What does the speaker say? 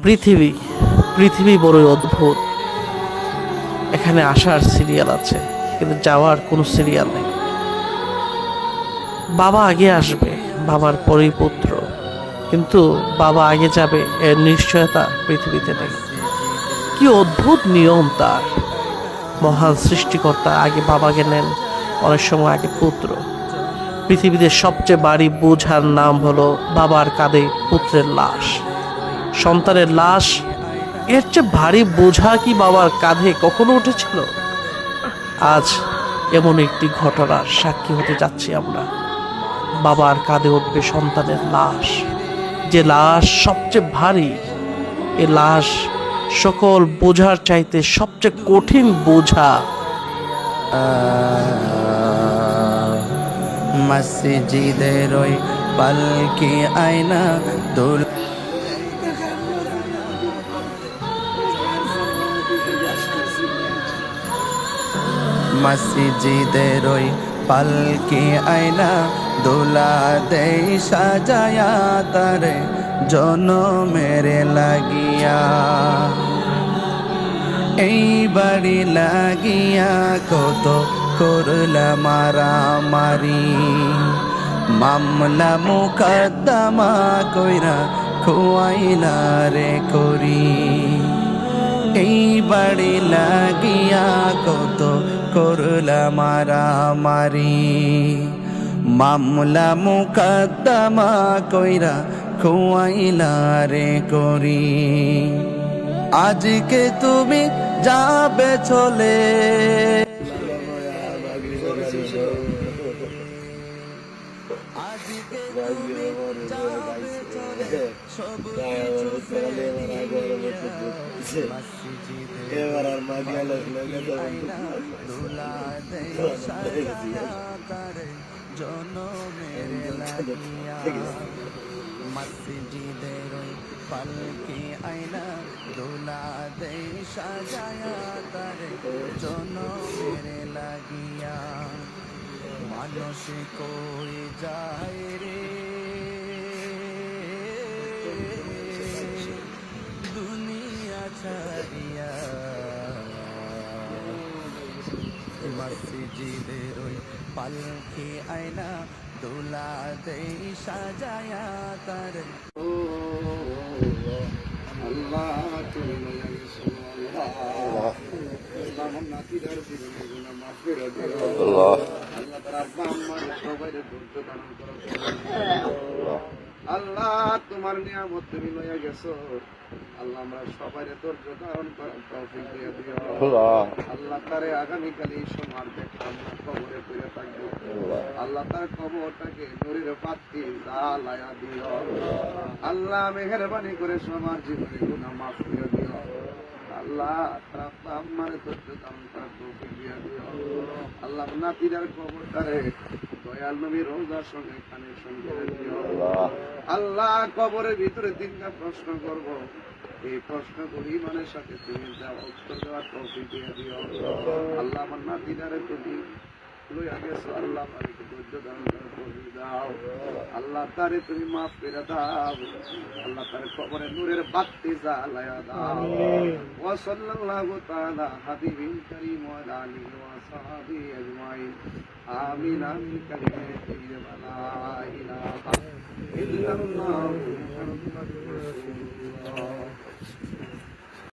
পৃথিবী পৃথিবী বড়ই অদ্ভুত। এখানে আসার সিরিয়াল আছে, কিন্তু যাওয়ার কোনো সিরিয়াল নেই। বাবা আগে আসবে, বাবার পরেই পুত্র, কিন্তু বাবা আগে যাবে এর নিশ্চয়তা পৃথিবীতে নেই। কি অদ্ভুত নিয়ম তার! মহান সৃষ্টিকর্তা আগে বাবাকে নেন, অনেক সময় আগে পুত্র। পৃথিবীতে সবচেয়ে ভারী বোঝার নাম হলো বাবার কাঁধে পুত্রের লাশ, সন্তানের লাশ। এর চেয়ে ভারী বোঝা কি বাবার কাঁধে কখনো উঠেছিল? আজ এমন একটি ঘটনার সাক্ষী হতে যাচ্ছি আমরা। বাবার কাঁধে উঠবে সন্তানের লাশ, যে লাশ সবচেয়ে ভারী। এ লাশ সকল বোঝার চাইতে সবচেয়ে কঠিন বোঝা। মসজিদের ওই পালকি আয়না দোল মসজিদের ওই পালকি আয়না দোলা দেই সাজায়া তারে জনমের লাগিয়া, এই বাড়ি লাগিয়া কত করলা মারামারি, মামলা মুকদ্দমা কইরা খুয়াইলা রে করি। এই বাড়ি লাগিয়া কত করলা মারামারি, মামলা মুকদ্দমা কইরা খুয়াইলা রে করি। আজকে তুমি যাবে চলে, আজকে তুমি যাবে চলে, সব কিছু ফেলে দিয়া মসজিদে আয়না দোলা দেই সাজায়া তারে জনমের লাগিয়া, মসজিদের ওই পালকি আয়না দোলা দেই সাজায়া তারে জনমের লাগিয়া। মানুষ কই যায় রে দুনিয়া ছাড়িয়া, মসজিদের ওই পালকি আয়না দোলা দেই সাজায়া তার। আল্লাহ তুমি আল্লাহ তোমার নিয়ামত তুমি লইয়া গেছো। আল্লাহ আমরা সবাই ধৈর্য ধারণ করার তৌফিক দিয়ে দিও আল্লাহ। তারে আগামীকাল এই সময় দেখা আমরা কবরে পড়ে থাকবো। আল্লাহ তার কবরটাকে নূরের বাতি জ্বালায়া দিও আল্লাহ। মেহেরবানি করে সবার জীবনে গুনাহ মাফ করে দিও আল্লাহ। আমার ধৈর্য ধারণ করার তৌফিক দিয়ে দিও আল্লাহ। নাতিদার কবরটারে দয়াল নবীর রওজার সঙ্গে কানের সঙ্গে দিও আল্লাহ। কবরের ভিতরে তিনটা প্রশ্ন করব, এই প্রশ্নগুলি ইমানের সাথে তুমি যাও উত্তর দেওয়ার তৌফিক দিয়ে দিও আল্লাহ। আমার নাতিদারে তুমি লইয়া গেছো আল্লাহ, আমাকে ধৈর্য ধারণ করার তৌফিক দাও আল্লাহ। তারে তুমি মাফ করে দাও আল্লাহ। তার কবরে নূরের বাতি জ্বালায়া দাও। ওয়া সাল্লাল্লাহু তাআলা হাবিবিল কারীম ওয়া আলা আলিহি ওয়া সাহবিহি আজমাইন। আমিন আমিন কালিমাতি লা ইলাহা ইল্লাল্লাহু মুহাম্মাদুর রাসূলুল্লাহ।